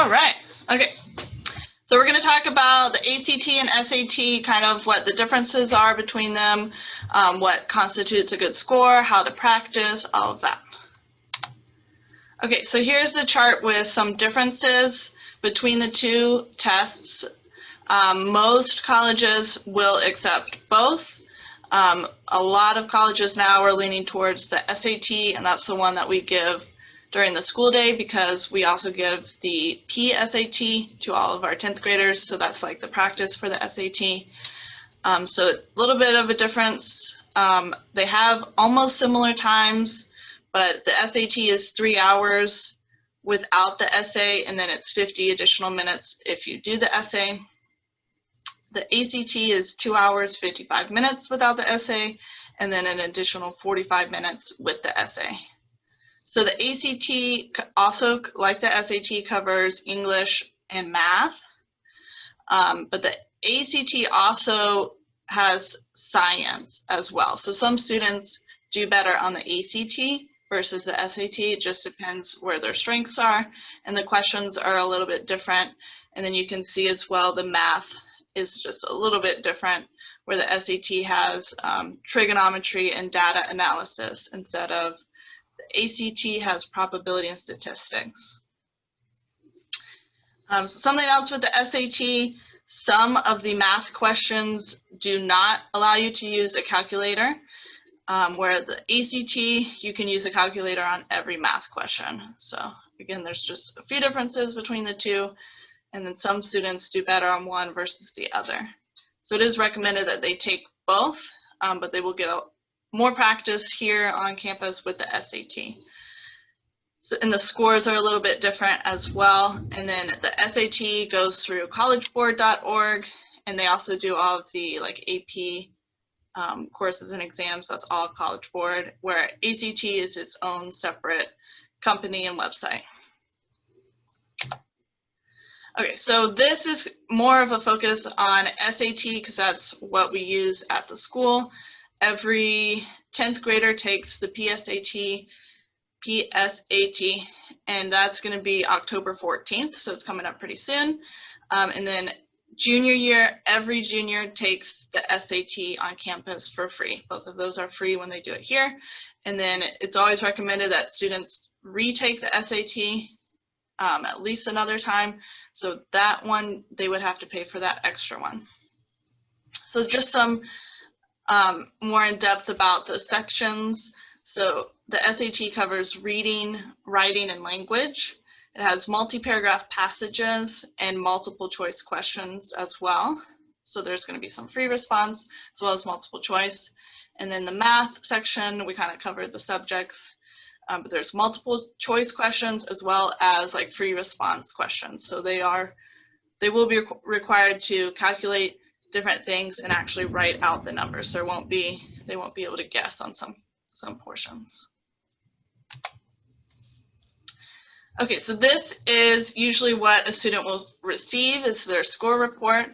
All right. Okay. So we're going to talk about the ACT and SAT, kind of what the differences are between them, what constitutes a good score, how to practice, all of that. Okay, so here's the chart with some differences between the two tests. Most colleges will accept both. A lot of colleges now are leaning towards the SAT, and that's the one that we give during the school day because we also give the PSAT to all of our 10th graders, so that's like the practice for the SAT. So a little bit of a difference. They have almost similar times, but the SAT is 3 hours without the essay, and then it's 50 additional minutes if you do the essay. The ACT is 2 hours, 55 minutes without the essay, and then an additional 45 minutes with the essay. So the ACT also, like the SAT, covers English and math, but the ACT also has science as well. So some students do better on the ACT versus the SAT. It just depends where their strengths are, and the questions are a little bit different. And then you can see as well the math is just a little bit different, where the SAT has trigonometry and data analysis instead of the ACT has probability and statistics. So something else with the SAT, some of the math questions do not allow you to use a calculator, where the ACT, you can use a calculator on every math question. So again, there's just a few differences between the two, and then some students do better on one versus the other. So it is recommended that they take both, but they will get more practice here on campus with the SAT. So, and the scores are a little bit different as well. And then the SAT goes through collegeboard.org, and they also do all of the like AP courses and exams. That's all College Board, where ACT is its own separate company and website. Okay, so this is more of a focus on SAT because that's what we use at the school. Every 10th grader takes the PSAT, and that's going to be October 14th, so it's coming up pretty soon. And then junior year, every junior takes the SAT on campus for free. Both of those are free when they do it here. And then it's always recommended that students retake the SAT at least another time. So that one, they would have to pay for that extra one. So just some more in depth about the sections. So the SAT covers reading, writing, and language. It has multi-paragraph passages and multiple choice questions as well. So there's going to be some free response as well as multiple choice. And then the math section, we kind of covered the subjects, but there's multiple choice questions as well as like free response questions. So they will be required to calculate different things and actually write out the numbers. They won't be able to guess on some portions. Okay, so this is usually what a student will receive is their score report.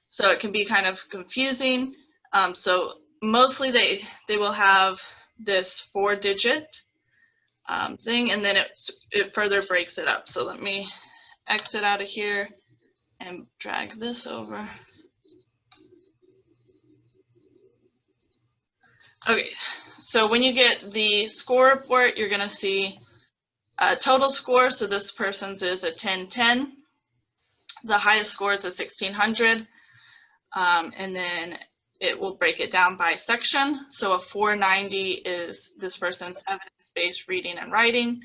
So it can be kind of confusing. So mostly they will have this 4-digit thing, and then it further breaks it up. So let me exit out of here and drag this over. Okay, so when you get the score report, you're going to see a total score. So this person's is a 1010. The highest score is a 1600. And then it will break it down by section. So a 490 is this person's evidence-based reading and writing.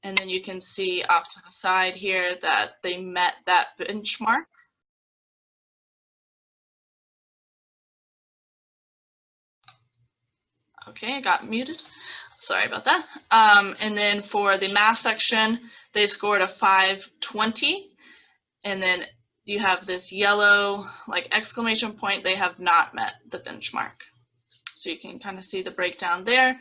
And then you can see off to the side here that they met that benchmark. Okay, I got muted. Sorry about that. And then for the math section, they scored a 520. And then you have this yellow like exclamation point. They have not met the benchmark. So you can kind of see the breakdown there.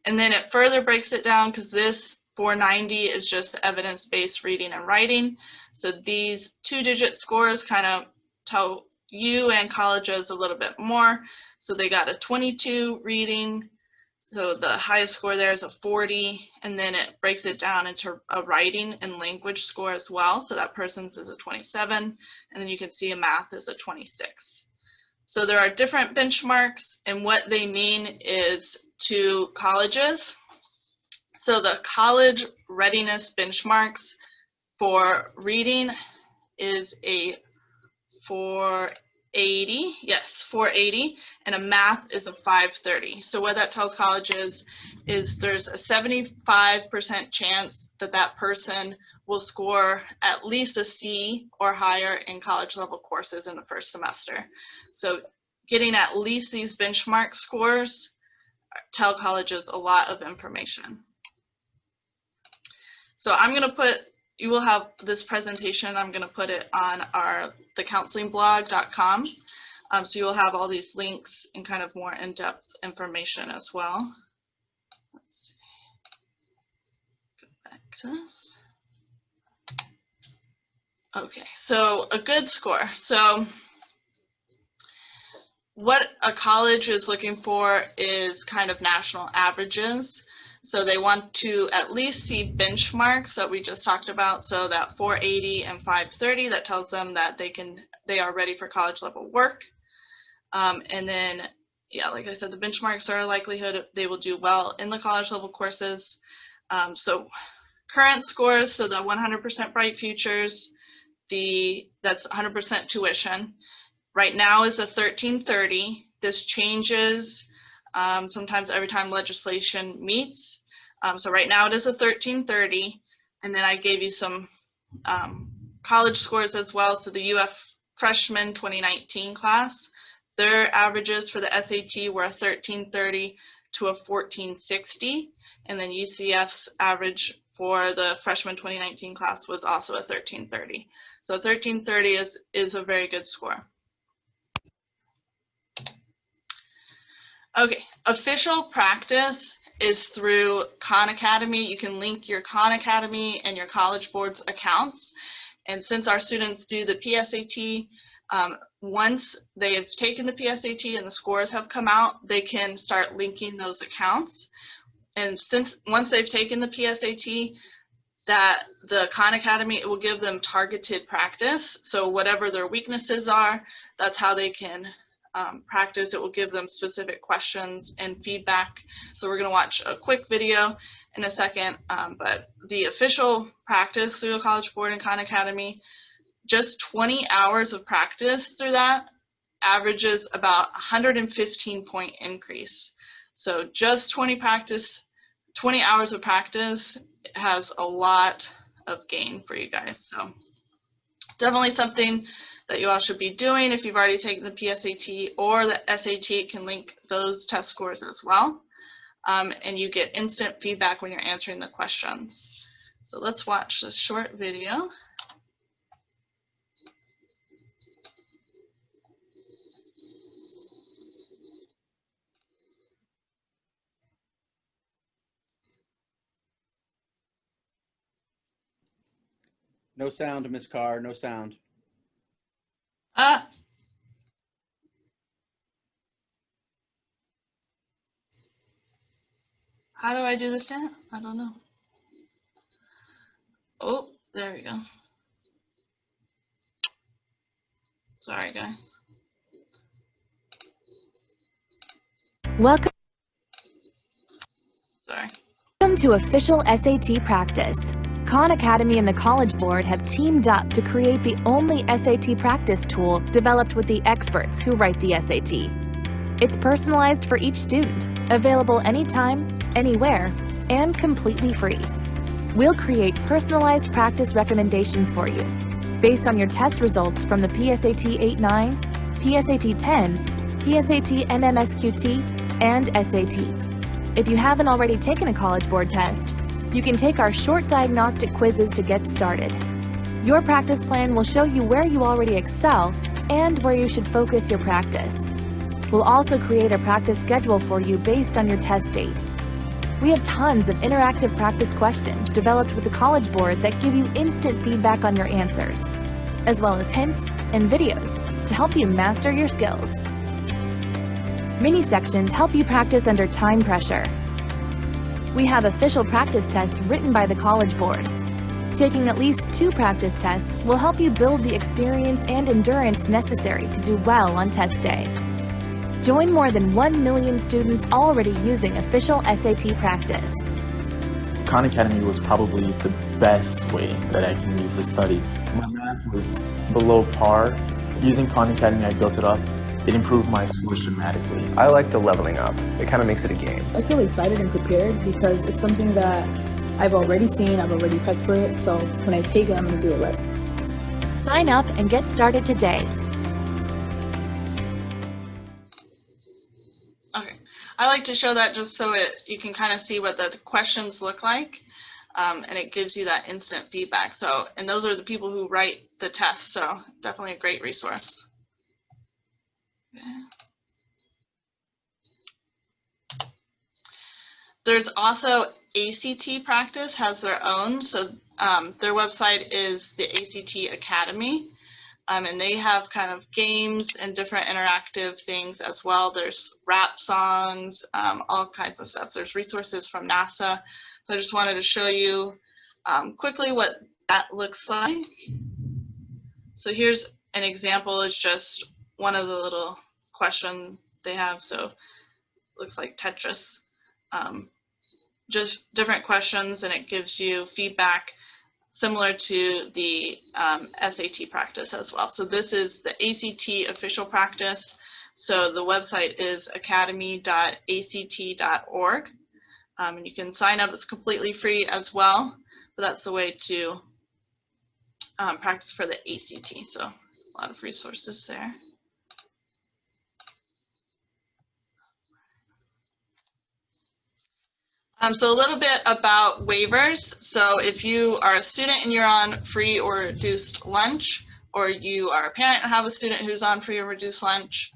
And then it further breaks it down because this 490 is just evidence-based reading and writing. So these 2-digit scores kind of tell you and colleges a little bit more. So they got a 22 reading, So the highest score there is a 40, and then it breaks it down into a writing and language score as well. So that person's is a 27, and then you can see a math is a 26. So there are different benchmarks, and what they mean is to colleges. So the college readiness benchmarks for reading is a 480, yes, 480, and a math is a 530. So what that tells colleges is there's a 75% chance that that person will score at least a C or higher in college level courses in the first semester. So getting at least these benchmark scores tell colleges a lot of information. So I'm going to put, you will have this presentation, I'm going to put it on thecounselingblog.com. So you'll have all these links and kind of more in-depth information as well. Let's see. Go back to this. Okay, so a good score. So what a college is looking for is kind of national averages. So they want to at least see benchmarks that we just talked about. So that 480 and 530, that tells them that they are ready for college level work. And then, yeah, like I said, the benchmarks are a likelihood they will do well in the college level courses. So current scores, so the 100% Bright Futures, that's 100% tuition. Right now is a 1330. This changes sometimes every time legislation meets. So right now it is a 1330, and then I gave you some college scores as well. So the UF freshman 2019 class, their averages for the SAT were a 1330 to a 1460, and then UCF's average for the freshman 2019 class was also a 1330. So 1330 is a very good score. Okay, official practice is through Khan Academy. You can link your Khan Academy and your College Board's accounts. And since our students do the PSAT, once they've taken the PSAT and the scores have come out, they can start linking those accounts. And once they've taken the PSAT, that the Khan Academy, it will give them targeted practice. So whatever their weaknesses are, that's how they can practice. It will give them specific questions and feedback. So we're going to watch a quick video in a second, but the official practice through the College Board and Khan Academy, just 20 hours of practice through that averages about 115 point increase. So just 20 hours of practice has a lot of gain for you guys. So definitely something that you all should be doing. If you've already taken the PSAT or the SAT, can link those test scores as well. And you get instant feedback when you're answering the questions. So let's watch this short video. No sound, Ms. Carr, no sound. How do I do this now? I don't know. Oh, there we go. Sorry, guys. Welcome to official SAT practice. Khan Academy and the College Board have teamed up to create the only SAT practice tool developed with the experts who write the SAT. It's personalized for each student, available anytime, anywhere, and completely free. We'll create personalized practice recommendations for you based on your test results from the PSAT 8-9, PSAT 10, PSAT NMSQT, and SAT. If you haven't already taken a College Board test, you can take our short diagnostic quizzes to get started. Your practice plan will show you where you already excel and where you should focus your practice. We'll also create a practice schedule for you based on your test date. We have tons of interactive practice questions developed with the College Board that give you instant feedback on your answers, as well as hints and videos to help you master your skills. Mini sections help you practice under time pressure, We have official practice tests written by the College Board. Taking at least 2 practice tests will help you build the experience and endurance necessary to do well on test day. Join more than 1 million students already using official SAT practice. Khan Academy was probably the best way that I can use to study. My math was below par. Using Khan Academy, I built it up. It improved my scores dramatically. I like the leveling up. It kind of makes it a game. I feel excited and prepared because it's something that I've already seen, I've already prepped for it, so when I take it, I'm going to do it right. Sign up and get started today. Okay, I like to show that just so you can kind of see what the questions look like, and it gives you that instant feedback. So, and those are the people who write the test, so definitely a great resource. Okay. There's also ACT Practice has their own, so their website is the ACT Academy, and they have kind of games and different interactive things as well. There's rap songs, all kinds of stuff. There's resources from NASA. So I just wanted to show you quickly what that looks like. So here's an example. It's just one of the little questions they have. So looks like Tetris. Just different questions, and it gives you feedback similar to the SAT practice as well. So this is the ACT official practice. So the website is academy.act.org, and you can sign up. It's completely free as well, but that's the way to practice for the ACT. So a lot of resources there. So a little bit about waivers. So if you are a student and you're on free or reduced lunch, or you are a parent and have a student who's on free or reduced lunch,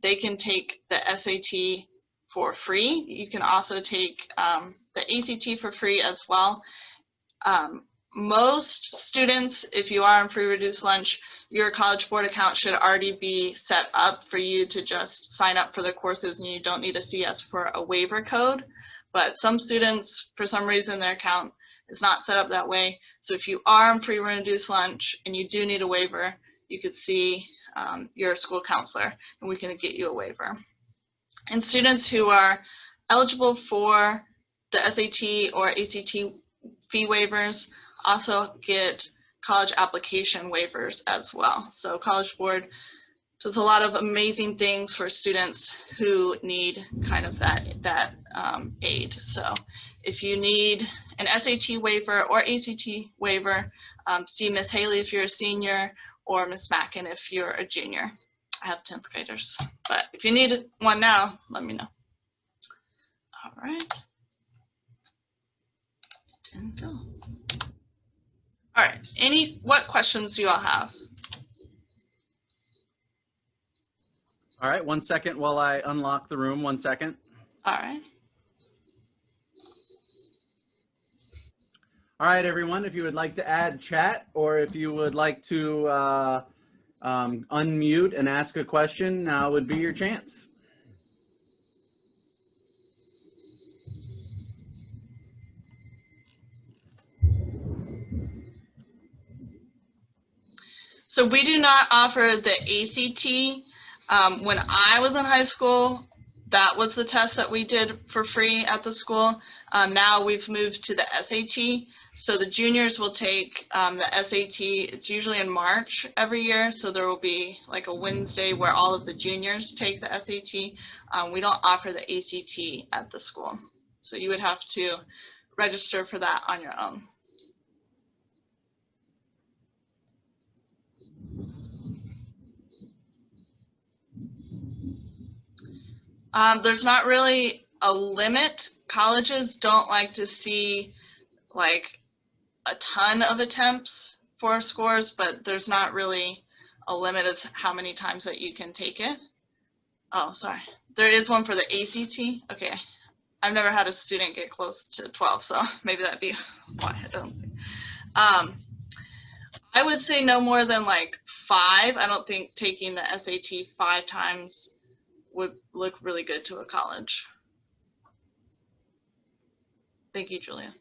they can take the SAT for free. You can also take the ACT for free as well. Most students, if you are on free reduced lunch, your College Board account should already be set up for you to just sign up for the courses, and you don't need a CS for a waiver code. But some students, for some reason, their account is not set up that way. So if you are on free reduced lunch and you do need a waiver, you could see your school counselor, and we can get you a waiver. And students who are eligible for the SAT or ACT fee waivers also get college application waivers as well. So College Board does a lot of amazing things for students who need kind of that aid. So if you need an SAT waiver or ACT waiver, see Miss Haley if you're a senior, or Miss Mackin if you're a junior. I have 10th graders, but if you need one now, let me know. All right. Didn't go. All right, what questions do you all have? All right, 1 second while I unlock the room. 1 second. All right. All right, everyone, if you would like to add chat, or if you would like to unmute and ask a question, now would be your chance. So we do not offer the ACT. When I was in high school, that was the test that we did for free at the school. Now we've moved to the SAT. So the juniors will take the SAT. It's usually in March every year. So there will be like a Wednesday where all of the juniors take the SAT. We don't offer the ACT at the school. So you would have to register for that on your own. There's not really a limit. Colleges don't like to see like a ton of attempts for scores, but there's not really a limit as how many times that you can take it. Oh, sorry. There is one for the ACT. Okay. I've never had a student get close to 12, so maybe that'd be why I don't think. I would say no more than like 5. I don't think taking the SAT 5 times would look really good to a college. Thank you, Julia.